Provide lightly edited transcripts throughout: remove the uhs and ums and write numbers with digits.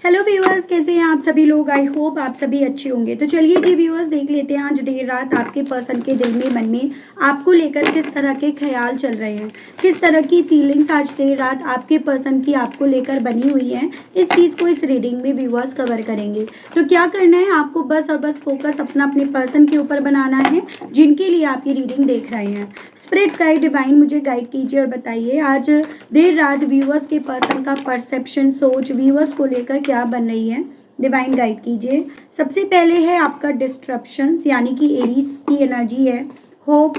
Hello viewers, कैसे हैं आप सभी लोग। आई होप आप सभी अच्छे होंगे। तो चलिए जी व्यूअर्स, देख लेते हैं आज देर रात आपके पर्सन के दिल में, मन में आपको लेकर किस तरह के ख्याल चल रहे हैं, किस तरह की फीलिंग्स आज देर रात आपके पर्सन की आपको लेकर बनी हुई हैं। इस चीज़ को इस रीडिंग में व्यूअर्स कवर करेंगे। तो क्या करना है आपको, बस और बस फोकस अपना अपने पर्सन के ऊपर बनाना है जिनके लिए आप ये रीडिंग देख रहे हैं। स्पिरिट्स गाइड डिवाइन मुझे गाइड कीजिए और बताइए आज देर रात व्यूअर्स के पर्सन का परसेप्शन, सोच व्यूअर्स को लेकर क्या बन रही है। डिवाइन गाइड कीजिए। सबसे पहले है आपका डिस्ट्रप्शंस, यानी कि एरीज की एनर्जी है। होप,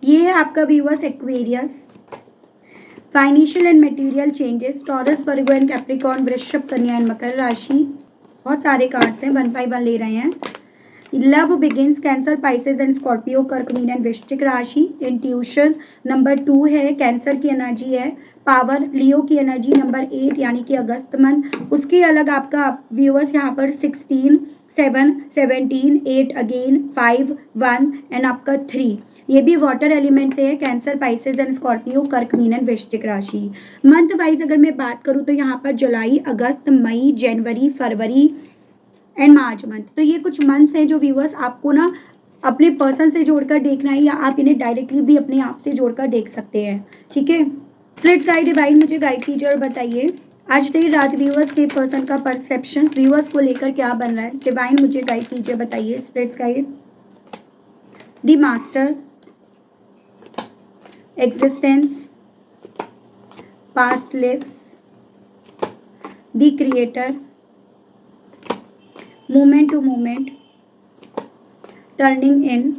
ये है आपका viewers Aquarius. Financial and material changes, taurus, Virgo and Capricorn, वृषभ, कन्या एंड मकर राशि। बहुत सारे कार्ड्स हैं, 1 बाय 1 ले रहे हैं। Love begins, cancer, Pisces and Scorpio, कर्क, मीन एंड वृश्चिक राशि। इंट्यूशन नंबर 2 है, कैंसर की एनर्जी है। पावर, लियो की एनर्जी नंबर 8 यानी कि अगस्त मंथ। उसके अलग आपका व्यूअर्स यहाँ पर 16, 7, 17, 8 अगेन, 5, 1 एंड आपका 3। ये भी वाटर एलिमेंट से है। कैंसर, पाइसेस एंड स्कॉर्पियो, कर्क, मीन एंड वृश्चिक राशि। मंथ वाइज अगर मैं बात करूँ तो यहाँ पर जुलाई, अगस्त, मई, जनवरी, फरवरी एंड मार्च मंथ। तो ये कुछ मंथ्स हैं जो व्यूअर्स आपको ना अपने पर्सन से जोड़कर देखना है, या आप इन्हें डायरेक्टली भी अपने आप से जोड़कर देख सकते हैं। ठीक है, स्पिरिट्स गाइड डिवाइन मुझे गाइड कीजिए और बताइए आज देर रात व्यूअर्स के पर्सन का परसेप्शन व्यूअर्स को लेकर क्या बन रहा है। डिवाइन मुझे गाइड कीजिए, बताइए spirits guide. The master, existence, past lives, the creator, moment to moment, turning in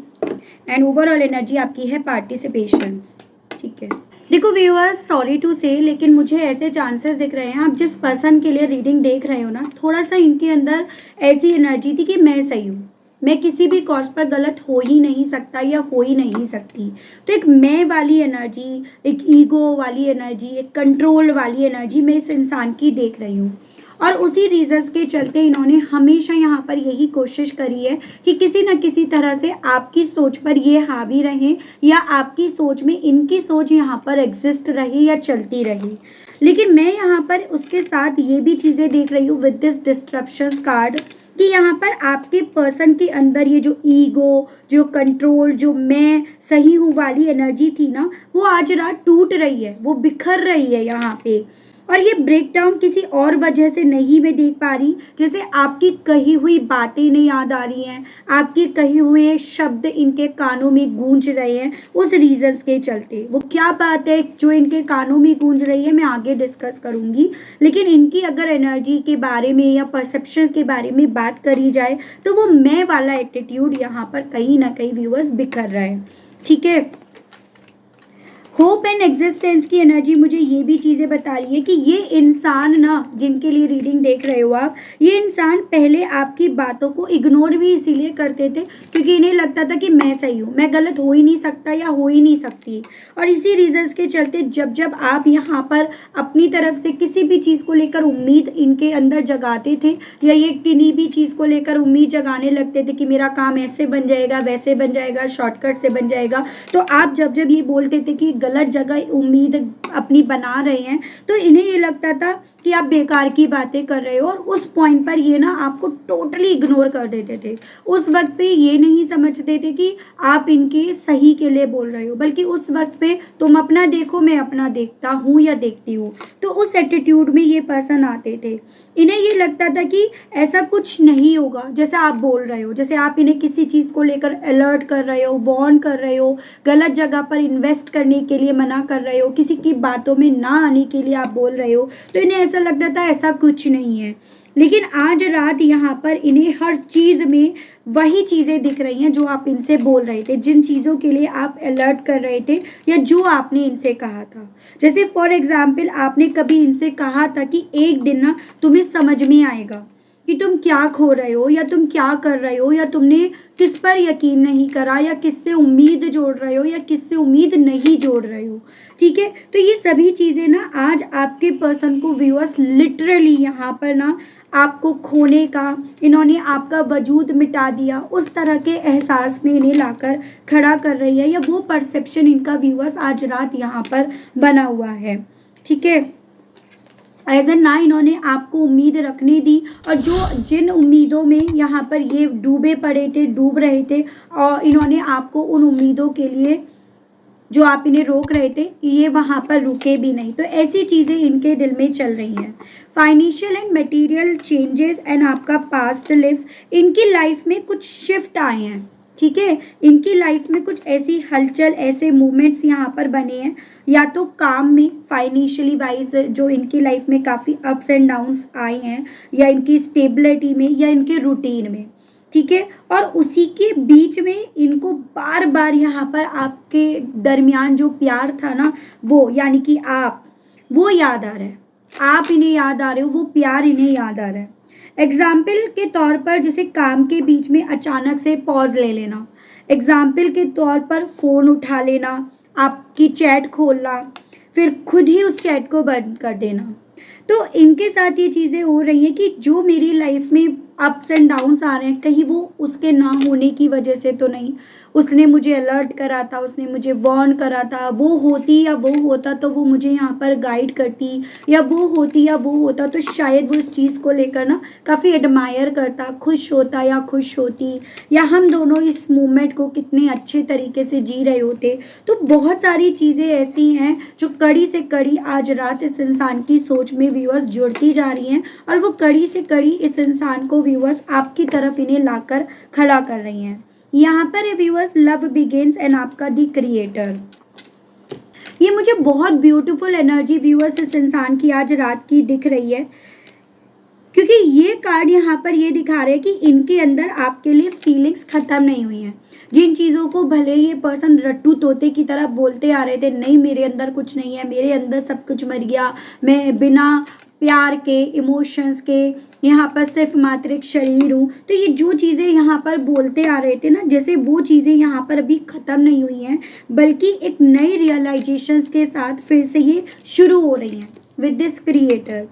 and overall energy आपकी है पार्टिसिपेशंस। ठीक है, देखो व्यूअर्स, सॉरी टू से, लेकिन मुझे ऐसे चांसेस दिख रहे हैं आप जिस पर्सन के लिए रीडिंग देख रहे हो ना, थोड़ा सा इनके अंदर ऐसी एनर्जी थी कि मैं सही हूँ, मैं किसी भी कॉस्ट पर गलत हो ही नहीं सकता या हो ही नहीं सकती। तो एक मैं वाली एनर्जी, एक ईगो वाली एनर्जी, एक कंट्रोल वाली एनर्जी मैं इस इंसान की देख रही हूँ। और उसी रीजंस के चलते इन्होंने हमेशा यहाँ पर यही कोशिश करी है कि किसी न किसी तरह से आपकी सोच पर ये हावी रहे, या आपकी सोच में इनकी सोच यहाँ पर एग्जिस्ट रही या चलती रही। लेकिन मैं यहाँ पर उसके साथ ये भी चीज़ें देख रही हूँ विद दिस डिस्ट्रप्शन कार्ड, कि यहाँ पर आपके पर्सन के अंदर ये जो ईगो, जो कंट्रोल, जो मैं सही हूँ वाली एनर्जी थी ना, वो आज रात टूट रही है, वो बिखर रही है यहाँ पे। और ये ब्रेक डाउन किसी और वजह से नहीं मैं देख पा रही, जैसे आपकी कही हुई बातें इन्हें याद आ रही हैं, आपके कहे हुए शब्द इनके कानों में गूंज रहे हैं, उस रीजंस के चलते। वो क्या बात है जो इनके कानों में गूंज रही है मैं आगे डिस्कस करूंगी, लेकिन इनकी अगर एनर्जी के बारे में या परसेप्शन के बारे में बात करी जाए तो वो मैं वाला एटीट्यूड यहाँ पर कहीं ना कहीं व्यूअर्स बिखर रहा है। ठीक है, होप एंड एग्जिस्टेंस की एनर्जी मुझे ये भी चीज़ें बता रही है कि ये इंसान ना, जिनके लिए रीडिंग देख रहे हो आप, ये इंसान पहले आपकी बातों को इग्नोर भी इसीलिए करते थे क्योंकि इन्हें लगता था कि मैं सही हूँ, मैं गलत हो ही नहीं सकता या हो ही नहीं सकती। और इसी रीजंस के चलते जब जब आप यहाँ पर अपनी तरफ से किसी भी चीज़ को लेकर उम्मीद इनके अंदर जगाते थे, या ये किन्हीं भी चीज़ को लेकर उम्मीद जगाने लगते थे कि मेरा काम ऐसे बन जाएगा, वैसे बन जाएगा, शॉर्टकट से बन जाएगा, तो आप जब जब ये बोलते थे कि गलत जगह उम्मीद अपनी बना रहे हैं, तो इन्हें ये लगता था कि आप बेकार की बातें कर रहे हो, और उस पॉइंट पर ये ना आपको टोटली इग्नोर कर देते थे। उस वक्त पे ये नहीं समझते थे कि आप इनके सही के लिए बोल रहे हो, बल्कि उस वक्त पे तुम अपना देखो, मैं अपना देखता हूँ या देखती हूँ। तो उस एटीट्यूड में ये पर्सन आते थे। इन्हें ये लगता था कि ऐसा कुछ नहीं होगा जैसा आप बोल रहे हो, जैसे आप इन्हें किसी चीज़ को लेकर अलर्ट कर रहे हो, वार्न कर रहे हो, गलत जगह पर इन्वेस्ट करने के लिए मना कर रहे हो, किसी की बातों में ना आने के लिए आप बोल रहे हो, तो इन्हें ऐसा लगता था ऐसा कुछ नहीं है। लेकिन आज रात यहाँ पर इन्हें हर चीज़ में वही चीज़ें दिख रही हैं जो आप इनसे बोल रहे थे, जिन चीज़ों के लिए आप अलर्ट कर रहे थे, या जो आपने इनसे कहा था। जैसे फॉर एग्जाम्पल आपने कभी इनसे कहा था कि एक दिन ना तुम्हें समझ में आएगा कि तुम क्या खो रहे हो, या तुम क्या कर रहे हो, या तुमने किस पर यकीन नहीं करा, या किससे उम्मीद जोड़ रहे हो, या किससे उम्मीद नहीं जोड़ रहे हो। ठीक है, तो ये सभी चीज़ें ना आज आपके पर्सन को व्यूअर्स लिटरली यहाँ पर ना आपको खोने का, इन्होंने आपका वजूद मिटा दिया, उस तरह के एहसास में इन्हें लाकर खड़ा कर रही है, या वो परसेप्शन इनका व्यूअर्स आज रात यहाँ पर बना हुआ है। ठीक है, एज एन ना इन्होंने आपको उम्मीद रखने दी, और जो जिन उम्मीदों में यहाँ पर ये डूब रहे थे, और इन्होंने आपको उन उम्मीदों के लिए जो आप इन्हें रोक रहे थे, ये वहाँ पर रुके भी नहीं। तो ऐसी चीज़ें इनके दिल में चल रही हैं। Financial and material changes and आपका पास्ट लिव्स, इनकी लाइफ में कुछ शिफ्ट आए हैं, ठीक है। इनकी लाइफ में कुछ ऐसी हलचल, ऐसे मूवमेंट्स यहाँ पर बने हैं, या तो काम में फाइनेंशियली वाइज जो इनकी लाइफ में काफ़ी अप्स एंड डाउन्स आए हैं, या इनकी स्टेबिलिटी में, या इनके रूटीन में, ठीक है। और उसी के बीच में इनको बार बार यहाँ पर आपके दरमियान जो प्यार था ना, वो यानी कि आप, वो याद आ रहा है, आप इन्हें याद आ रहे हो, वो प्यार इन्हें याद आ रहा है। एग्जाम्पल के तौर पर जैसे काम के बीच में अचानक से पॉज ले लेना, एग्जाम्पल के तौर पर फ़ोन उठा लेना, आपकी चैट खोलना, फिर खुद ही उस चैट को बंद कर देना। तो इनके साथ ये चीज़ें हो रही हैं कि जो मेरी लाइफ में अप्स एंड डाउन्स आ रहे हैं, कहीं वो उसके ना होने की वजह से तो नहीं, उसने मुझे अलर्ट करा था, उसने मुझे वार्न करा था, वो होती या वो होता तो वो मुझे यहाँ पर गाइड करती, या वो होती या वो होता तो शायद वो इस चीज़ को लेकर ना काफ़ी एडमायर करता, खुश होता या खुश होती, या हम दोनों इस मोमेंट को कितने अच्छे तरीके से जी रहे होते। तो बहुत सारी चीज़ें ऐसी हैं जो कड़ी से कड़ी आज रात इस इंसान की सोच में व्यूअर्स जुड़ती जा रही हैं, और वो कड़ी से कड़ी इस इंसान को व्यूअर्स आपकी तरफ इन्हें लाकर खड़ा कर रही हैं। यहाँ पर व्यूअर्स लव बिगिंस एंड आपका दी क्रिएटर, ये मुझे बहुत ब्यूटीफुल एनर्जी व्यूअर्स इस इंसान की आज रात की दिख रही है, क्योंकि ये कार्ड यहाँ पर ये दिखा रहे हैं कि इनके अंदर आपके लिए फीलिंग्स खत्म नहीं हुई हैं। जिन चीज़ों को भले ये पर्सन रट्टू तोते की तरह बोलते आ रहे थे, नहीं मेरे अंदर कुछ नहीं है, मेरे अंदर सब कुछ मर गया, मैं बिना प्यार के, इमोशंस के यहाँ पर सिर्फ मात्र एक शरीर हूँ, तो ये जो चीज़ें यहाँ पर बोलते आ रहे थे ना, जैसे वो चीज़ें यहाँ पर अभी ख़त्म नहीं हुई हैं, बल्कि एक नई रियलाइजेशंस के साथ फिर से ये शुरू हो रही हैं विद दिस क्रिएटर।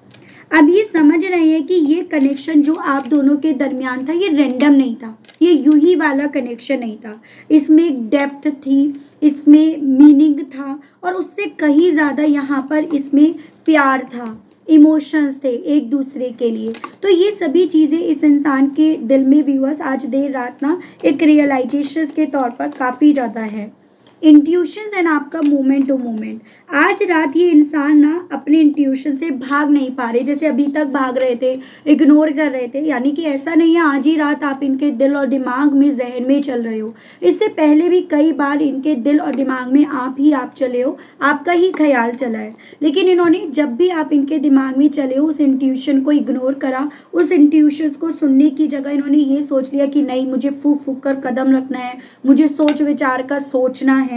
अब ये समझ रहे हैं कि ये कनेक्शन जो आप दोनों के दरमियान था, ये रैंडम नहीं था, ये यूं ही वाला कनेक्शन नहीं था, इसमें एक डेप्थ थी, इसमें मीनिंग था, और उससे कहीं ज़्यादा यहाँ पर इसमें प्यार था, इमोशंस थे एक दूसरे के लिए। तो ये सभी चीज़ें इस इंसान के दिल में व्यूअर्स आज देर रात ना एक रियलाइजेशन के तौर पर काफ़ी ज़्यादा है। इंट्यूशन एंड आपका मोमेंट टू मोमेंट, आज रात ये इंसान ना अपने इंट्यूशन से भाग नहीं पा रहे, जैसे अभी तक भाग रहे थे, इग्नोर कर रहे थे, यानी कि ऐसा नहीं है आज ही रात आप इनके दिल और दिमाग में, जहन में चल रहे हो, इससे पहले भी कई बार इनके दिल और दिमाग में आप चले हो, आपका ही ख्याल चला है, लेकिन इन्होंने जब भी आप इनके दिमाग में चले हो उस इंट्यूशन को इग्नोर करा, उस इंट्यूशन को सुनने की जगह इन्होंने ये सोच लिया कि नहीं मुझे फूक फूक कर कदम रखना है, मुझे सोच विचार कर सोचना है,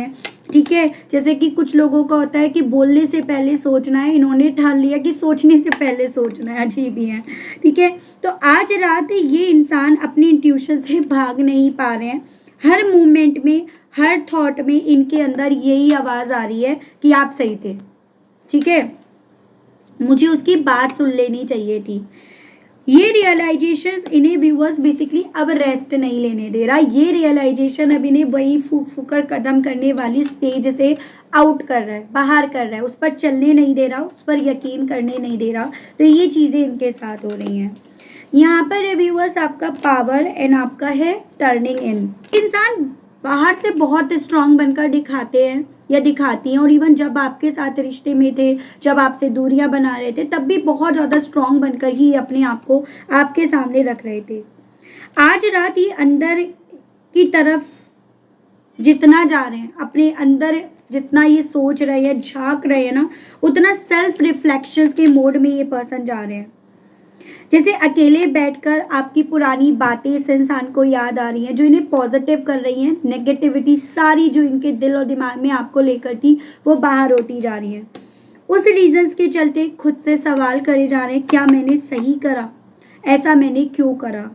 ठीक है। जैसे कि कुछ लोगों का होता है कि बोलने से पहले सोचना है, इन्होंने ठान लिया कि सोचने से पहले सोचना है, अजीब ही है, ठीक है। तो आज रात ये इंसान अपनी इंट्यूशन से भाग नहीं पा रहे हैं, हर मोमेंट में, हर थॉट में इनके अंदर यही आवाज़ आ रही है कि आप सही थे, ठीक है, मुझे उसकी बात सुन लेनी चाहिए थी। ये रियलाइजेशन इन्हें व्यूअर्स बेसिकली अब रेस्ट नहीं लेने दे रहा, ये रियलाइजेशन अब इन्हें वही फूक फूक कर कदम करने वाली स्टेज से आउट कर रहा है, बाहर कर रहा है, उस पर चलने नहीं दे रहा, उस पर यकीन करने नहीं दे रहा। तो ये चीज़ें इनके साथ हो रही हैं। यहाँ पर व्यूअर्स आपका पावर एंड आपका है टर्निंग इन, इंसान बाहर से बहुत स्ट्रांग बनकर दिखाते हैं या दिखाती हैं, और इवन जब आपके साथ रिश्ते में थे, जब आपसे दूरियां बना रहे थे, तब भी बहुत ज़्यादा स्ट्रांग बनकर ही अपने आप को आपके सामने रख रहे थे। आज रात ये अंदर की तरफ जितना जा रहे हैं, अपने अंदर जितना ये सोच रहे हैं, झांक रहे हैं ना, उतना सेल्फ रिफ्लेक्शन के मोड में ये पर्सन जा रहे हैं। जैसे अकेले बैठकर आपकी पुरानी बातें इस इंसान को याद आ रही हैं, जो इन्हें पॉजिटिव कर रही हैं, नेगेटिविटी सारी जो इनके दिल और दिमाग में आपको लेकर थी वो बाहर होती जा रही है। उस रीजंस के चलते खुद से सवाल करे जा रहे हैं, क्या मैंने सही करा, ऐसा मैंने क्यों करा,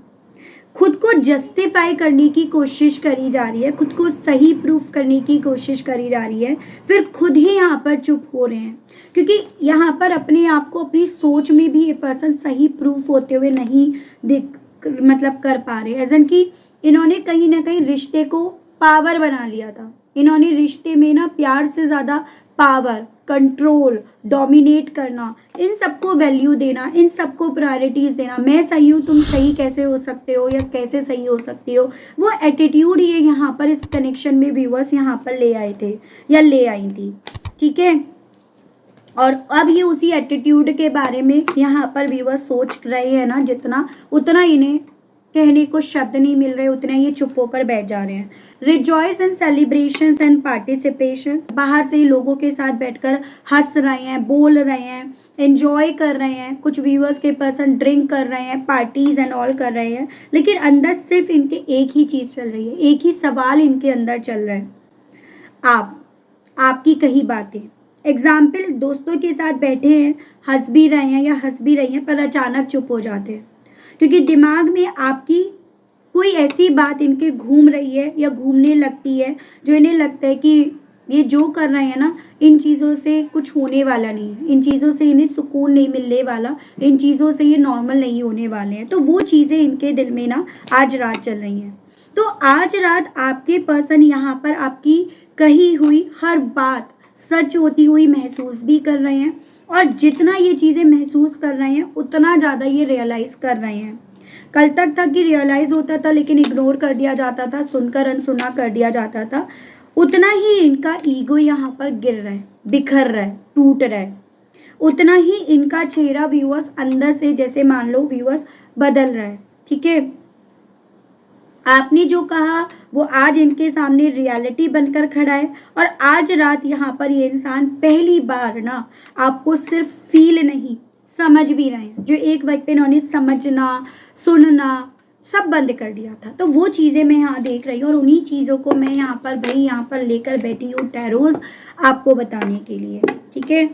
खुद को जस्टिफाई करने की कोशिश करी जा रही है, खुद को सही प्रूफ करने की कोशिश करी जा रही है, फिर खुद ही यहाँ पर चुप हो रहे हैं, क्योंकि यहाँ पर अपने आप को अपनी सोच में भी ये पर्सन सही प्रूफ होते हुए नहीं कर पा रहे, एजन कि इन्होंने कहीं ना कहीं रिश्ते को पावर बना लिया था, इन्होंने रिश्ते में ना प्यार से ज़्यादा पावर, कंट्रोल, डोमिनेट करना, इन सबको वैल्यू देना, इन सबको प्रायोरिटीज़ देना। मैं सही हूँ, तुम सही कैसे हो सकते हो या कैसे सही हो सकती हो, वो एटीट्यूड ये यहाँ पर इस कनेक्शन में व्यूअर्स यहाँ पर ले आए थे या ले आई थी, ठीक है। और अब ये उसी एटीट्यूड के बारे में यहाँ पर व्यूअर्स सोच रहे हैं ना, जितना उतना इन्हें कहने को शब्द नहीं मिल रहे, उतना ये चुप होकर बैठ जा रहे हैं। Rejoice and celebrations and participation, बाहर से लोगों के साथ बैठकर हंस रहे हैं, बोल रहे हैं, एंजॉय कर रहे हैं। कुछ व्यूअर्स के पर्सन ड्रिंक कर रहे हैं, पार्टीज एंड ऑल कर रहे हैं, लेकिन अंदर सिर्फ इनके एक ही चीज़ चल रही है, एक ही सवाल इनके अंदर चल रहा है, आपकी कही बातें। एग्जाम्पल, दोस्तों के साथ बैठे हैं, हंस भी रहे हैं या हंस भी रही हैं, पर अचानक चुप हो जाते हैं क्योंकि दिमाग में आपकी कोई ऐसी बात इनके घूम रही है या घूमने लगती है जो इन्हें लगता है कि ये जो कर रहे हैं ना, इन चीज़ों से कुछ होने वाला नहीं है, इन चीज़ों से इन्हें सुकून नहीं मिलने वाला, इन चीज़ों से ये नॉर्मल नहीं होने वाले हैं। तो वो चीज़ें इनके दिल में ना आज रात चल रही हैं। तो आज रात आपके पर्सन यहाँ पर आपकी कही हुई हर बात सच होती हुई महसूस भी कर रहे हैं, और जितना ये चीज़ें महसूस कर रहे हैं उतना ज़्यादा ये रियलाइज़ कर रहे हैं। कल तक था कि रियलाइज़ होता था लेकिन इग्नोर कर दिया जाता था, सुनकर अनसुना कर दिया जाता था। उतना ही इनका ईगो यहाँ पर गिर रहा है, बिखर रहा है, टूट रहा है। उतना ही इनका चेहरा व्यूअर्स अंदर से जैसे मान लो व्यूअर्स बदल रहा है, ठीक है। आपने जो कहा वो आज इनके सामने रियलिटी बनकर खड़ा है, और आज रात यहाँ पर ये इंसान पहली बार ना आपको सिर्फ फील नहीं समझ भी रहे हैं, जो एक वक्त पे इन्होंने समझना सुनना सब बंद कर दिया था। तो वो चीज़ें मैं यहाँ देख रही हूँ, और उन्हीं चीज़ों को मैं यहाँ पर लेकर बैठी हूँ टैरोज आपको बताने के लिए, ठीक है।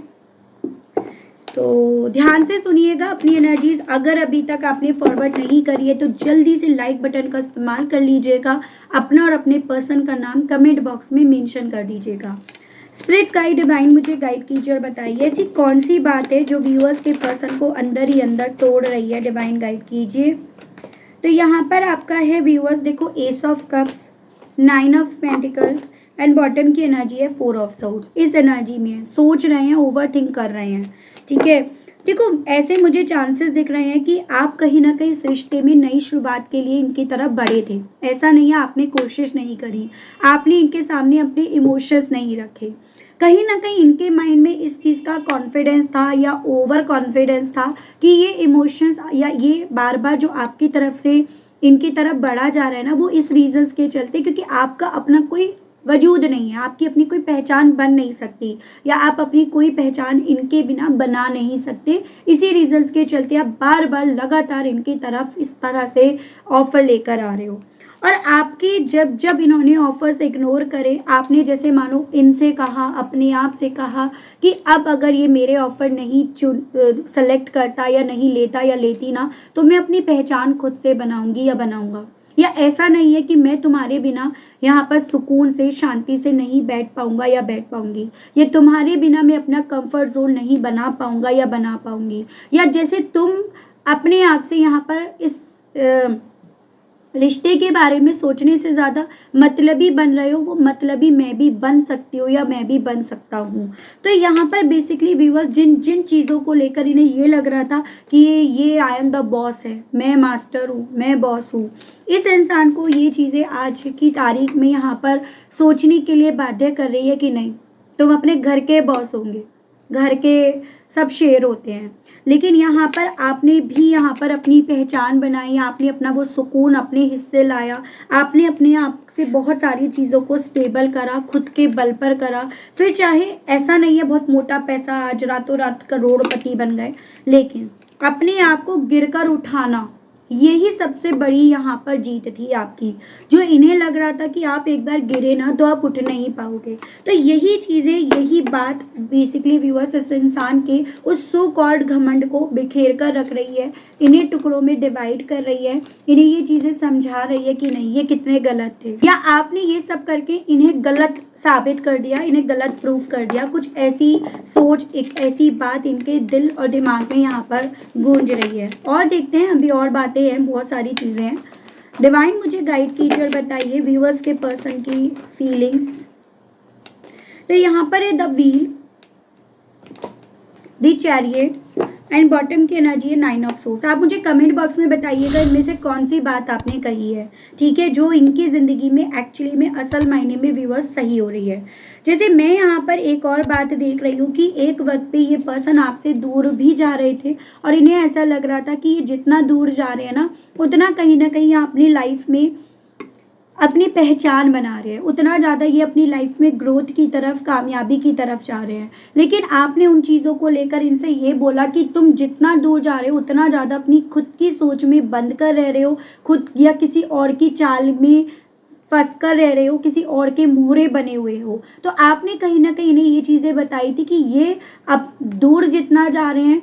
तो ध्यान से सुनिएगा अपनी एनर्जीज। अगर अभी तक आपने फॉरवर्ड नहीं करी है तो जल्दी से लाइक बटन का इस्तेमाल कर लीजिएगा, अपना और अपने पर्सन का नाम कमेंट बॉक्स में मेंशन कर दीजिएगा। स्पिरिट गाइड डिवाइन मुझे गाइड कीजिए और बताइए ऐसी कौन सी बात है जो व्यूअर्स के पर्सन को अंदर ही अंदर तोड़ रही है, डिवाइन गाइड कीजिए। तो यहाँ पर आपका है व्यूअर्स, देखो S of cups, 9 of pentacles and bottom की एनर्जी है 4 ऑफ सोर्ड्स। इस एनर्जी में है, सोच रहे हैं, ओवर थिंक कर रहे हैं, ठीक है। देखो ऐसे मुझे चांसेस दिख रहे हैं कि आप कहीं ना कहीं इस रिश्ते में नई शुरुआत के लिए इनकी तरफ बढ़े थे। ऐसा नहीं है आपने कोशिश नहीं करी, आपने इनके सामने अपने इमोशंस नहीं रखे। कहीं ना कहीं इनके माइंड में इस चीज़ का कॉन्फिडेंस था या ओवर कॉन्फिडेंस था कि ये इमोशंस या ये बार बार जो आपकी तरफ से इनकी तरफ बढ़ा जा रहा है ना, वो इस रीजंस के चलते क्योंकि आपका अपना कोई वजूद नहीं है, आपकी अपनी कोई पहचान बन नहीं सकती, या आप अपनी कोई पहचान इनके बिना बना नहीं सकते। इसी रीजंस के चलते आप बार बार लगातार इनकी तरफ इस तरह से ऑफर लेकर आ रहे हो। और आपके जब जब इन्होंने ऑफर्स इग्नोर करे, आपने जैसे मानो इनसे कहा, अपने आप से कहा कि अब अगर ये मेरे ऑफर नहीं सेलेक्ट करता या नहीं लेता या लेती ना, तो मैं अपनी पहचान खुद से बनाऊंगी या बनाऊंगा। या ऐसा नहीं है कि मैं तुम्हारे बिना यहाँ पर सुकून से शांति से नहीं बैठ पाऊंगा या बैठ पाऊंगी, ये तुम्हारे बिना मैं अपना कंफर्ट जोन नहीं बना पाऊंगा या बना पाऊंगी। या जैसे तुम अपने आप से यहाँ पर इस रिश्ते के बारे में सोचने से ज़्यादा मतलबी बन रहे हो, वो मतलबी मैं भी बन सकती हूँ या मैं भी बन सकता हूँ। तो यहाँ पर बेसिकली व्यूअर्स जिन जिन चीज़ों को लेकर इन्हें ये लग रहा था कि ये आई एम द बॉस है, मैं मास्टर हूँ, मैं बॉस हूँ, इस इंसान को ये चीज़ें आज की तारीख में यहाँ पर सोचने के लिए बाध्य कर रही है कि नहीं, तुम अपने घर के बॉस होंगे, घर के सब शेर होते हैं। लेकिन यहाँ पर आपने भी यहाँ पर अपनी पहचान बनाई, आपने अपना वो सुकून अपने हिस्से लाया, आपने अपने आप से बहुत सारी चीज़ों को स्टेबल करा, खुद के बल पर करा। फिर चाहे ऐसा नहीं है बहुत मोटा पैसा आज रातों रात करोड़पति बन गए, लेकिन अपने आप को गिरकर उठाना, यही सबसे बड़ी यहाँ पर जीत थी आपकी। जो इन्हें लग रहा था कि आप एक बार गिरे ना तो आप उठ नहीं पाओगे। तो यही चीज़ें, यही बात बेसिकली व्यूअर्स इस इंसान के उस सो कॉल्ड घमंड को बिखेर कर रख रही है, इन्हें टुकड़ों में डिवाइड कर रही है, इन्हें ये चीज़ें समझा रही है कि नहीं ये कितने गलत थे, या आपने ये सब करके इन्हें गलत साबित कर दिया, इन्हें गलत प्रूफ कर दिया। कुछ ऐसी सोच, एक ऐसी बात इनके दिल और दिमाग में यहाँ पर गूंज रही है। और देखते हैं, अभी और बातें हैं, बहुत सारी चीज़ें हैं। डिवाइन मुझे गाइड कीजिए और बताइए व्यूअर्स के पर्सन की फीलिंग्स। तो यहाँ पर है the wheel, the chariot and bottom की एनर्जी है 9 ऑफ सोर्स। आप मुझे कमेंट बॉक्स में बताइएगा इनमें से कौन सी बात आपने कही है, ठीक है, जो इनकी ज़िंदगी में एक्चुअली में असल मायने में व्यूअर्स सही हो रही है। जैसे मैं यहाँ पर एक और बात देख रही हूँ कि एक वक्त पे ये पर्सन आपसे दूर भी जा रहे थे और इन्हें ऐसा लग रहा था कि ये जितना दूर जा रहे हैं ना उतना कहीं ना कहीं अपनी लाइफ में अपनी पहचान बना रहे हैं, उतना ज़्यादा ये अपनी लाइफ में ग्रोथ की तरफ, कामयाबी की तरफ जा रहे हैं। लेकिन आपने उन चीज़ों को लेकर इनसे ये बोला कि तुम जितना दूर जा रहे हो उतना ज़्यादा अपनी खुद की सोच में बंद कर रह रहे हो, खुद या किसी और की चाल में फंस कर रह रहे हो, किसी और के मोहरे बने हुए हो। तो आपने कहीं ना कहीं इन्हें ये चीज़ें बताई थी कि ये अब दूर जितना जा रहे हैं,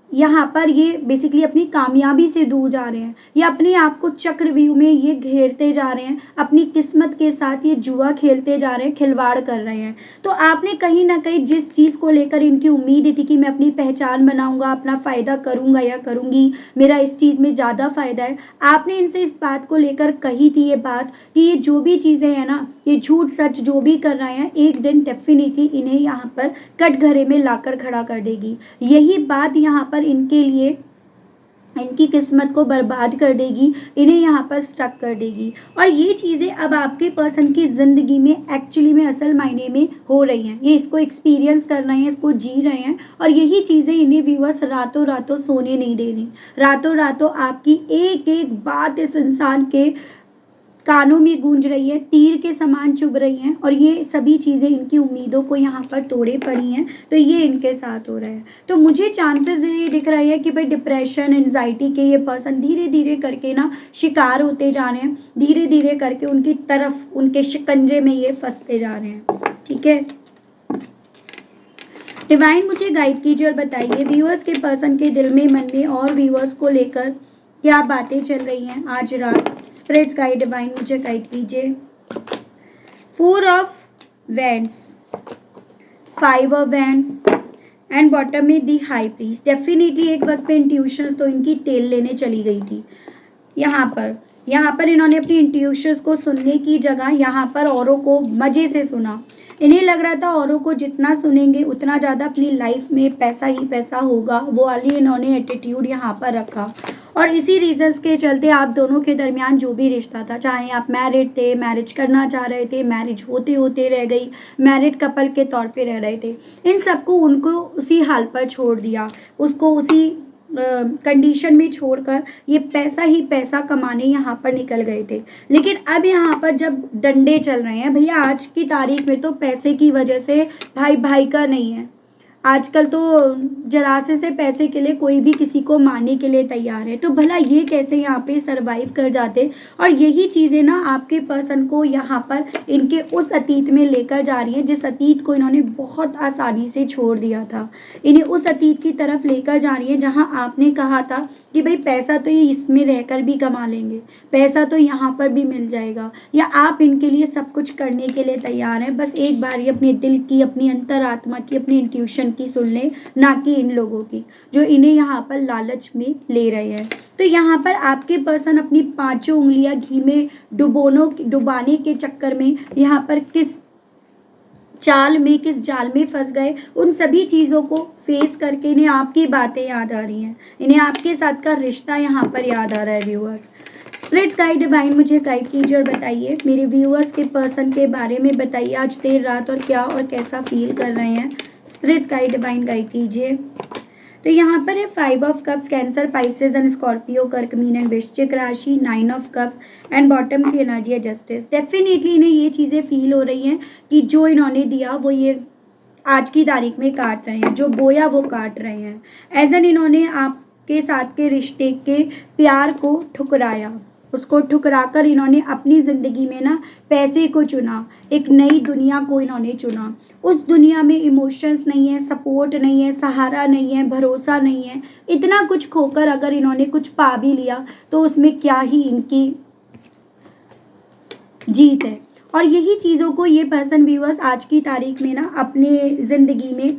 यहाँ पर ये बेसिकली अपनी कामयाबी से दूर जा रहे हैं, या अपने आप को चक्रव्यूह में ये घेरते जा रहे हैं, अपनी किस्मत के साथ ये जुआ खेलते जा रहे हैं, खिलवाड़ कर रहे हैं। तो आपने कहीं ना कहीं जिस चीज़ को लेकर इनकी उम्मीद थी कि मैं अपनी पहचान बनाऊंगा, अपना फ़ायदा करूंगा या करूंगी, मेरा इस चीज़ में ज़्यादा फ़ायदा है, आपने इनसे इस बात को लेकर कही थी ये बात कि ये जो भी चीज़ें हैं ना, ये झूठ सच जो भी कर रहे हैं, एक दिन डेफिनेटली इन्हें यहाँ पर कटघरे में लाकर खड़ा कर देगी। यही बात यहाँ पर इनके लिए इनकी किस्मत को बर्बाद कर देगी, इन्हें यहाँ पर स्टक कर देगी। और ये चीज़ें अब आपके पर्सन की ज़िंदगी में एक्चुअली में असल मायने में हो रही हैं, ये इसको एक्सपीरियंस कर रहे हैं, इसको जी रहे हैं। और यही चीज़ें इन्हें व्यूअर्स रातों रातों सोने नहीं दे रही, रातों रातों आपकी एक एक बात इस इंसान के कानों में गूंज रही है, तीर के समान चुभ रही हैं, और ये सभी चीज़ें इनकी उम्मीदों को यहाँ पर तोड़े पड़ी हैं। तो ये इनके साथ हो रहा है। तो मुझे चांसेस ये दिख रहे हैं कि भाई डिप्रेशन, एंजाइटी के ये पर्सन धीरे धीरे करके ना शिकार होते जा रहे हैं, धीरे धीरे करके उनकी तरफ, उनके शिकंजे में ये फंसते जा रहे हैं, ठीक है। डिवाइन मुझे गाइड कीजिए और बताइए व्यूअर्स के पर्सन के दिल में, मन में और व्यूअर्स को लेकर क्या बातें चल रही हैं आज रात। स्पिरिट्स गाइड डिवाइन मुझे गाइड कीजिए। 4 of wands, 5 of wands and bottom में दी हाई प्रीस्ट। डेफिनेटली एक वक्त पे इंट्यूशंस तो इनकी तेल लेने चली गई थी। यहाँ पर इन्होंने अपनी इंट्यूशंस को सुनने की जगह यहाँ पर औरों को मज़े से सुना। इन्हें लग रहा था औरों को जितना सुनेंगे उतना ज़्यादा अपनी लाइफ में पैसा ही पैसा होगा, वो वाली इन्होंने एटीट्यूड यहाँ पर रखा। और इसी रीजंस के चलते आप दोनों के दरमियान जो भी रिश्ता था, चाहे आप मैरिड थे, मैरिज करना चाह रहे थे, मैरिज होते होते रह गई, मैरिड कपल के तौर पे रह रहे थे, इन सबको उनको उसी हाल पर छोड़ दिया, उसको उसी कंडीशन में छोड़कर ये पैसा ही पैसा कमाने यहाँ पर निकल गए थे। लेकिन अब यहाँ पर जब डंडे चल रहे हैं भैया, आज की तारीख में तो पैसे की वजह से भाई भाई का नहीं है। आजकल तो जरासे से पैसे के लिए कोई भी किसी को मारने के लिए तैयार है। तो भला ये कैसे यहाँ पे सरवाइव कर जाते। और यही चीज़ें ना आपके पर्सन को यहाँ पर इनके उस अतीत में लेकर जा रही है जिस अतीत को इन्होंने बहुत आसानी से छोड़ दिया था। इन्हें उस अतीत की तरफ लेकर जा रही है जहाँ आपने कहा था कि भाई पैसा तो ये इसमें रहकर भी कमा लेंगे, पैसा तो यहाँ पर भी मिल जाएगा, या आप इनके लिए सब कुछ करने के लिए तैयार हैं। बस एक बार ये अपने दिल की, अपनी अंतरात्मा की, अपनी इंट्यूशन की सुन लें, ना कि इन लोगों की जो इन्हें यहाँ पर लालच में ले रहे हैं। तो यहाँ पर आपके पर्सन अपनी 5 उंगलियां घी में डुबाने के चक्कर में यहाँ पर किस चाल में, किस जाल में फंस गए, उन सभी चीज़ों को फेस करके इन्हें आपकी बातें याद आ रही हैं, इन्हें आपके साथ का रिश्ता यहाँ पर याद आ रहा है। व्यूअर्स स्पिरिट गाइड डिवाइन मुझे गाइड कीजिए और बताइए मेरे व्यूअर्स के पर्सन के बारे में बताइए आज देर रात और क्या और कैसा फील कर रहे हैं। स्पिरिट गाइड डिवाइन गाइड कीजिए। तो यहाँ पर है 5 of cups, cancer, Pisces and Scorpio, कर्क, मीन एंड वृश्चिक राशि, 9 ऑफ कप्स एंड बॉटम की एनर्जी है जस्टिस। डेफिनेटली इन्हें ये चीज़ें फील हो रही हैं कि जो इन्होंने दिया वो ये आज की तारीख में काट रहे हैं, जो बोया वो काट रहे हैं। एज एन इन्होंने आपके साथ के रिश्ते के प्यार को ठुकराया, उसको ठुकराकर इन्होंने अपनी ज़िंदगी में ना पैसे को चुना, एक नई दुनिया को इन्होंने चुना। उस दुनिया में इमोशंस नहीं है, सपोर्ट नहीं है, सहारा नहीं है, भरोसा नहीं है। इतना कुछ खोकर अगर इन्होंने कुछ पा भी लिया तो उसमें क्या ही इनकी जीत है। और यही चीज़ों को ये पर्सन व्यूअर्स आज की तारीख में ना अपने ज़िंदगी में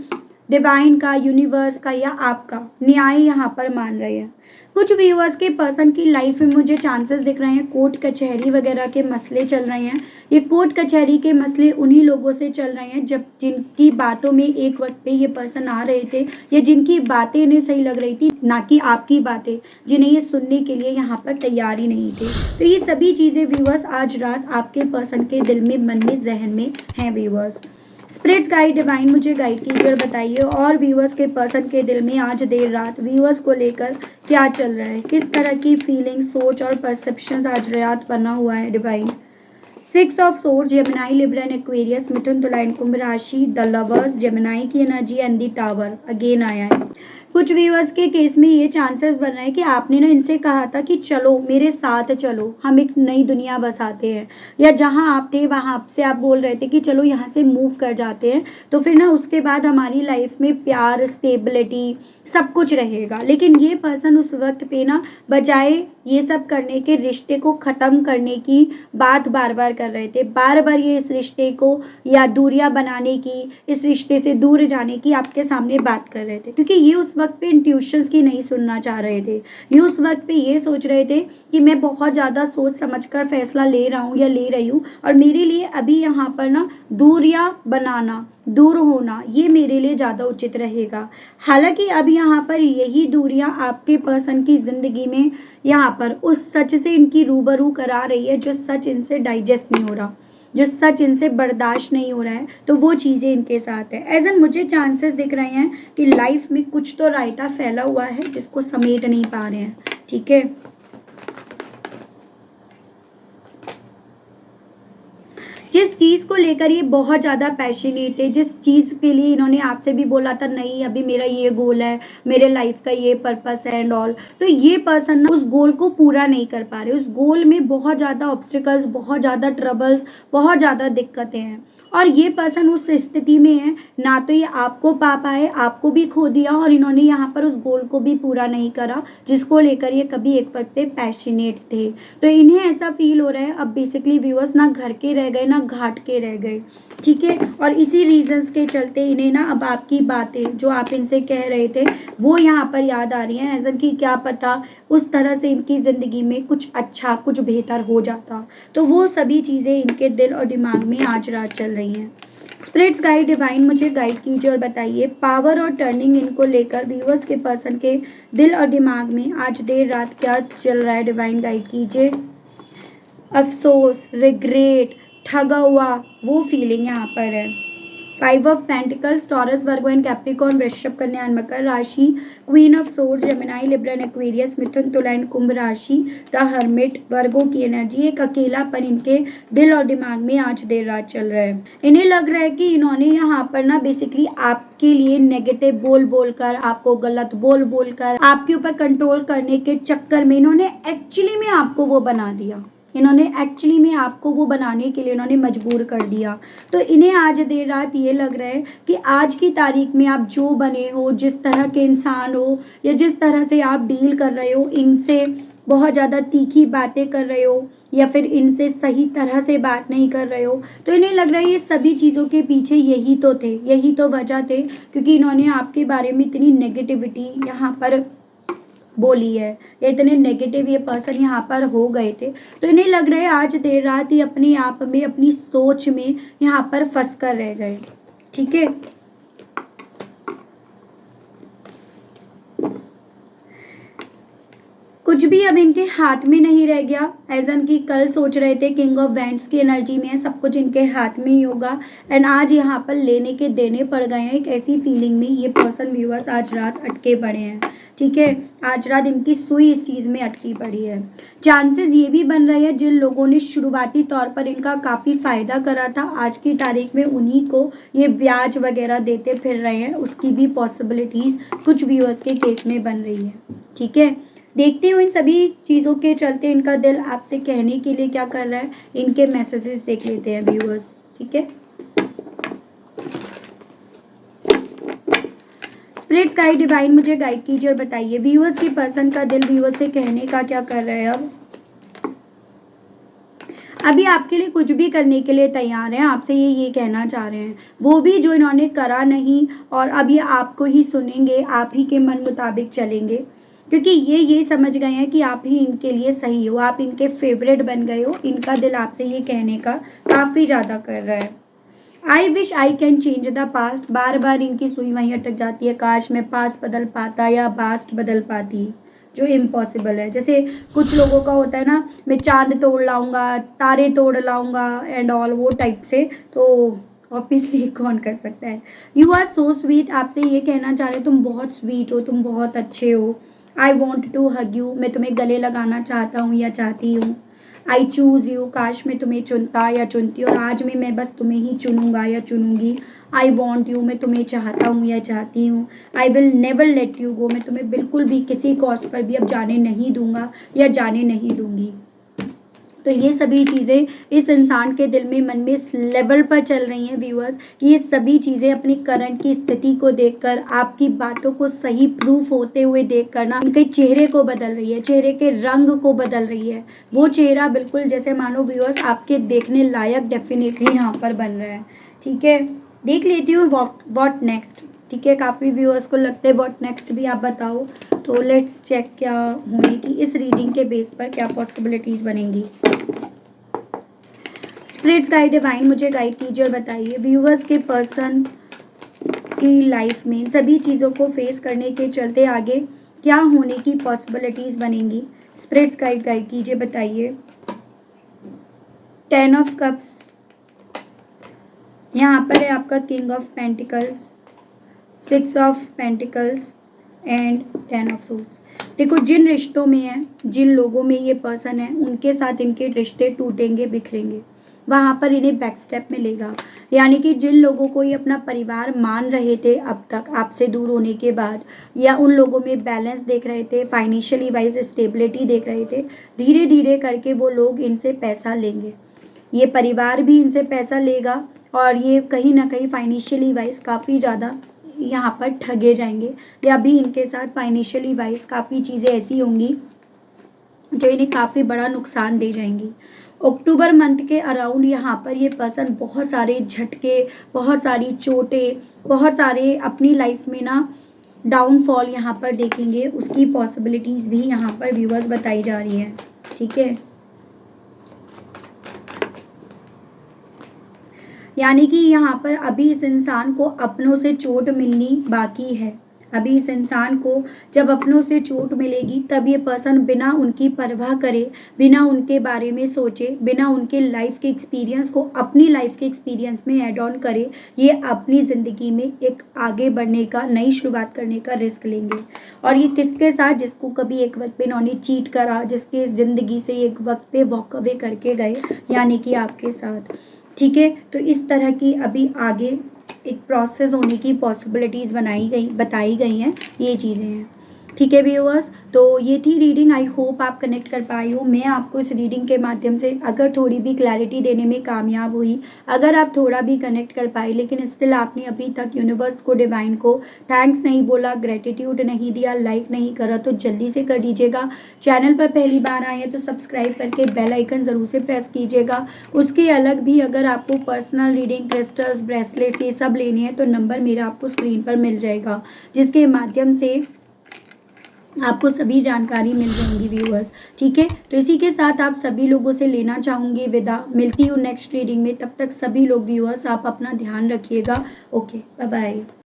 डिवाइन का, यूनिवर्स का या आपका न्याय यहाँ पर मान रहे हैं। कुछ व्यूअर्स के पर्सन की लाइफ में मुझे चांसेस दिख रहे हैं कोर्ट कचहरी वगैरह के मसले चल रहे हैं। ये कोर्ट कचहरी के मसले उन्हीं लोगों से चल रहे हैं जब जिनकी बातों में एक वक्त पे ये पर्सन आ रहे थे, या जिनकी बातें इन्हें सही लग रही थी, ना कि आपकी बातें जिन्हें ये सुनने के लिए यहाँ पर तैयार ही नहीं थे। तो ये सभी चीज़ें व्यूअर्स आज रात आपके पर्सन के दिल में, मन में, जहन में हैं व्यूअर्स। स्पिरिट्स गाइड डिवाइन मुझे गाइड कीजिए और बताइए, और व्यूअर्स के पर्सन के दिल में आज देर रात व्यूअर्स को लेकर क्या चल रहा है, किस तरह की फीलिंग, सोच और परसेप्शन आज रात बना हुआ है divine. 6 of swords, Gemini, Libra and Aquarius, मिथुन, तुला एंड कुंभ राशि, द लवर्स, जेमिनाई की energy and the tower again आया है। कुछ व्यूअर्स के केस में ये चांसेस बन रहे हैं कि आपने ना इनसे कहा था कि चलो मेरे साथ चलो, हम एक नई दुनिया बसाते हैं, या जहां आप थे वहां से आप बोल रहे थे कि चलो यहाँ से मूव कर जाते हैं, तो फिर ना उसके बाद हमारी लाइफ में प्यार, स्टेबिलिटी सब कुछ रहेगा। लेकिन ये पर्सन उस वक्त पे ना बजाय ये सब करने के, रिश्ते को ख़त्म करने की बात बार बार कर रहे थे। बार बार ये इस रिश्ते को या दूरियां बनाने की, इस रिश्ते से दूर जाने की आपके सामने बात कर रहे थे, क्योंकि ये उस वक्त पे इंट्यूशंस की नहीं सुनना चाह रहे थे। ये उस वक्त पे ये सोच रहे थे कि मैं बहुत ज़्यादा सोच समझकर फैसला ले रहा हूँ या ले रही हूँ, और मेरे लिए अभी यहाँ पर ना दूरियां बनाना, दूर होना, ये मेरे लिए ज़्यादा उचित रहेगा। हालांकि अब यहाँ पर यही दूरियां आपके पर्सन की ज़िंदगी में यहाँ पर उस सच से इनकी रूबरू करा रही है जो सच इनसे डाइजेस्ट नहीं हो रहा, जो सच इनसे बर्दाश्त नहीं हो रहा है, तो वो चीज़ें इनके साथ है। एज एन मुझे चांसेस दिख रहे हैं कि लाइफ में कुछ तो रायता फैला हुआ है जिसको समेट नहीं पा रहे हैं। ठीक है, जिस चीज़ को लेकर ये बहुत ज़्यादा पैशनेट है, जिस चीज़ के लिए इन्होंने आपसे भी बोला था नहीं अभी मेरा ये गोल है, मेरे लाइफ का ये पर्पस है एंड ऑल, तो ये पर्सन ना उस गोल को पूरा नहीं कर पा रहे। उस गोल में बहुत ज़्यादा ऑब्स्टिकल्स, बहुत ज़्यादा ट्रबल्स, बहुत ज़्यादा दिक्कतें हैं, और ये पर्सन उस स्थिति में है ना तो ये आपको पा पाए, आपको भी खो दिया, और इन्होंने यहाँ पर उस गोल को भी पूरा नहीं करा जिसको लेकर ये कभी एक वक्त पे पैशनेट थे। तो इन्हें ऐसा फील हो रहा है अब बेसिकली व्यूअर्स ना घर के रह गए ना घाट के रह गए। ठीक है, और इसी रीजंस के चलते इन्हें ना अब आपकी बातें जो आप इनसे कह रहे थे वो यहाँ पर याद आ रही हैं, एज कि क्या पता उस तरह से इनकी ज़िंदगी में कुछ अच्छा, कुछ बेहतर हो जाता। तो वो सभी चीज़ें इनके दिल और दिमाग में आज रात चल रही हैं। स्पिरिट्स गाइड डिवाइन मुझे गाइड कीजिए और बताइए, पावर और टर्निंग इनको लेकर व्यूअर्स के पर्सन के दिल और दिमाग में आज देर रात क्या चल रहा है, डिवाइन गाइड कीजिए। अफसोस, रिग्रेट, ठगा हुआ वो फीलिंग यहाँ पर है। 5 of pentacles, Taurus, Virgo and Capricorn, वृषभ, कन्या एंड मकर राशि, queen of swords, Gemini, Libra and Aquarius, मिथुन, तुला एंड कुंभ राशि, द हर्मिट, वर्गो की एनर्जी। एक अकेलापन इनके दिल और दिमाग में आज देर रात चल रहा है। इन्हें लग रहा है कि इन्होंने यहाँ पर ना बेसिकली आपके लिए नेगेटिव बोल बोलकर, आपको गलत बोल बोलकर, आपके ऊपर कंट्रोल करने के चक्कर में इन्होंने एक्चुअली में आपको वो बना दिया। इन्होंने एक्चुअली में आपको वो बनाने के लिए इन्होंने मजबूर कर दिया। तो इन्हें आज देर रात ये लग रहा है कि आज की तारीख में आप जो बने हो, जिस तरह के इंसान हो, या जिस तरह से आप डील कर रहे हो, इनसे बहुत ज़्यादा तीखी बातें कर रहे हो या फिर इनसे सही तरह से बात नहीं कर रहे हो, तो इन्हें लग रहा है ये सभी चीज़ों के पीछे यही तो थे, यही तो वजह थे, क्योंकि इन्होंने आपके बारे में इतनी नेगेटिविटी यहाँ पर बोली है, या इतने नेगेटिव ये पर्सन यहाँ पर हो गए थे। तो इन्हें लग रहा है आज देर रात ही अपने आप में, अपनी सोच में यहाँ पर फंस कर रह गए। ठीक है, कुछ भी अब इनके हाथ में नहीं रह गया। एजन की कल सोच रहे थे किंग ऑफ वैंड्स की एनर्जी में है, सब कुछ इनके हाथ में ही होगा, एंड आज यहाँ पर लेने के देने पड़ गए हैं। एक ऐसी फीलिंग में ये पर्सन व्यूअर्स आज रात अटके पड़े हैं। ठीक है, आज रात इनकी सुई इस चीज़ में अटकी पड़ी है। चांसेस ये भी बन रहे हैं जिन लोगों ने शुरुआती तौर पर इनका काफ़ी फ़ायदा करा था, आज की तारीख में उन्हीं को ये ब्याज वगैरह देते फिर रहे हैं, उसकी भी पॉसिबिलिटीज़ कुछ व्यूअर्स के केस में बन रही है। ठीक है, देखते हुए इन सभी चीज़ों के चलते इनका दिल आपसे कहने के लिए क्या कर रहा है, इनके मैसेजेस देख लेते हैं व्यूअर्स। ठीक है, स्पिरिट्स गाइड डिवाइन मुझे गाइड कीजिए और बताइए व्यूअर्स की पर्सन का दिल व्यूअर्स से कहने का क्या कर रहा है। अब अभी आपके लिए कुछ भी करने के लिए तैयार हैं, आपसे ये कहना चाह रहे हैं, वो भी जो इन्होंने करा नहीं, और अब ये आपको ही सुनेंगे, आप ही के मन मुताबिक चलेंगे। क्योंकि ये समझ गए हैं कि आप ही इनके लिए सही हो, आप इनके फेवरेट बन गए हो। इनका दिल आपसे ये कहने का काफ़ी ज़्यादा कर रहा है। I wish I can change the past, बार बार इनकी सुई वहीं अटक जाती है, काश मैं पास्ट बदल पाता या पास्ट बदल पाती, जो इम्पॉसिबल है। जैसे कुछ लोगों का होता है ना, मैं चांद तोड़ लाऊंगा, तारे तोड़ लाऊंगा एंड ऑल, वो टाइप से। तो ऑब्वियसली कौन कर सकता है। यू आर सो स्वीट, आपसे ये कहना चाह रहे तुम बहुत स्वीट हो, तुम बहुत अच्छे हो। I want to hug you, मैं तुम्हें गले लगाना चाहता हूँ या चाहती हूँ। आई चूज़ यू, काश मैं तुम्हें चुनता या चुनती, और आज में मैं बस तुम्हें ही चुनूंगा या चुनूंगी। आई वॉन्ट यू, मैं तुम्हें चाहता हूँ या चाहती हूँ। I will never let you go, मैं तुम्हें बिल्कुल भी किसी कॉस्ट पर भी अब जाने नहीं दूंगा या जाने नहीं दूंगी। तो ये सभी चीज़ें इस इंसान के दिल में, मन में इस लेवल पर चल रही हैं व्यूअर्स, कि ये सभी चीज़ें अपनी करंट की स्थिति को देखकर, आपकी बातों को सही प्रूफ होते हुए देखकर ना, उनके चेहरे को बदल रही है, चेहरे के रंग को बदल रही है। वो चेहरा बिल्कुल जैसे मानो व्यूअर्स आपके देखने लायक डेफिनेटली यहाँ पर बन रहा है। ठीक है, देख लेती हूँ व्हाट नेक्स्ट। ठीक है, काफ़ी व्यूअर्स को लगता है व्हाट नेक्स्ट भी आप बताओ। तो लेट्स चेक क्या होने की इस रीडिंग के बेस पर क्या पॉसिबिलिटीज़ बनेंगी। स्पिरिट्स गाइड डिवाइन मुझे गाइड कीजिए और बताइए व्यूअर्स के पर्सन की लाइफ में इन सभी चीज़ों को फेस करने के चलते आगे क्या होने की पॉसिबिलिटीज़ बनेंगी। स्पिरिट्स गाइड कीजिए, बताइए। 10 ऑफ कप्स, यहाँ पर है आपका king of pentacles, 6 of pentacles and 10 of swords. देखो, जिन रिश्तों में है, जिन लोगों में ये पर्सन है, उनके साथ इनके रिश्ते टूटेंगे, बिखरेंगे, वहाँ पर इन्हें बैक स्टेप मिलेगा। यानी कि जिन लोगों को ये अपना परिवार मान रहे थे अब तक आपसे दूर होने के बाद, या उन लोगों में बैलेंस देख रहे थे, फाइनेंशियली वाइज स्टेबिलिटी देख रहे थे, धीरे धीरे करके वो लोग इनसे पैसा लेंगे। ये परिवार भी इनसे पैसा लेगा और ये कहीं ना कहीं फाइनेंशियली वाइज काफ़ी ज़्यादा यहाँ पर ठगे जाएंगे, या भी इनके साथ फाइनेंशियली वाइज काफ़ी चीज़ें ऐसी होंगी जो इन्हें काफ़ी बड़ा नुकसान दे जाएंगी। अक्टूबर मंथ के अराउंड यहाँ पर ये पर्सन बहुत सारे झटके, बहुत सारी चोटें, बहुत सारे अपनी लाइफ में ना डाउनफॉल यहाँ पर देखेंगे। उसकी पॉसिबिलिटीज़ भी यहाँ पर व्यूअर्स बताई जा रही हैं। ठीक है, यानी कि यहाँ पर अभी इस इंसान को अपनों से चोट मिलनी बाकी है। अभी इस इंसान को जब अपनों से चोट मिलेगी तब ये पर्सन बिना उनकी परवाह करे, बिना उनके बारे में सोचे, बिना उनके लाइफ के एक्सपीरियंस को अपनी लाइफ के एक्सपीरियंस में ऐड ऑन करे, ये अपनी ज़िंदगी में एक आगे बढ़ने का, नई शुरुआत करने का रिस्क लेंगे। और ये किसके साथ? जिसको कभी एक वक्त पे इन्होंने चीट करा, जिसके ज़िंदगी से एक वक्त पे वॉक अवे करके गए, यानी कि आपके साथ। ठीक है, तो इस तरह की अभी आगे एक प्रोसेस होने की पॉसिबिलिटीज़ बताई गई हैं, ये चीज़ें हैं। ठीक है व्यूअर्स, तो ये थी रीडिंग। आई होप आप कनेक्ट कर पाई हो। मैं आपको इस रीडिंग के माध्यम से अगर थोड़ी भी क्लैरिटी देने में कामयाब हुई, अगर आप थोड़ा भी कनेक्ट कर पाए, लेकिन स्टिल आपने अभी तक यूनिवर्स को, डिवाइन को थैंक्स नहीं बोला, ग्रेटिट्यूड नहीं दिया, लाइक नहीं करा, तो जल्दी से कर दीजिएगा। चैनल पर पहली बार आए हैं तो सब्सक्राइब करके बेल आइकन ज़रूर से प्रेस कीजिएगा। उसके अलग भी अगर आपको पर्सनल रीडिंग, क्रिस्टल्स, ब्रेसलेट्स ये सब लेनी है तो नंबर मेरा आपको स्क्रीन पर मिल जाएगा, जिसके माध्यम से आपको सभी जानकारी मिल जाएंगी व्यूअर्स। ठीक है, तो इसी के साथ आप सभी लोगों से लेना चाहूँगी विदा। मिलती हूँ नेक्स्ट रीडिंग में, तब तक सभी लोग व्यूअर्स आप अपना ध्यान रखिएगा। Okay, bye bye.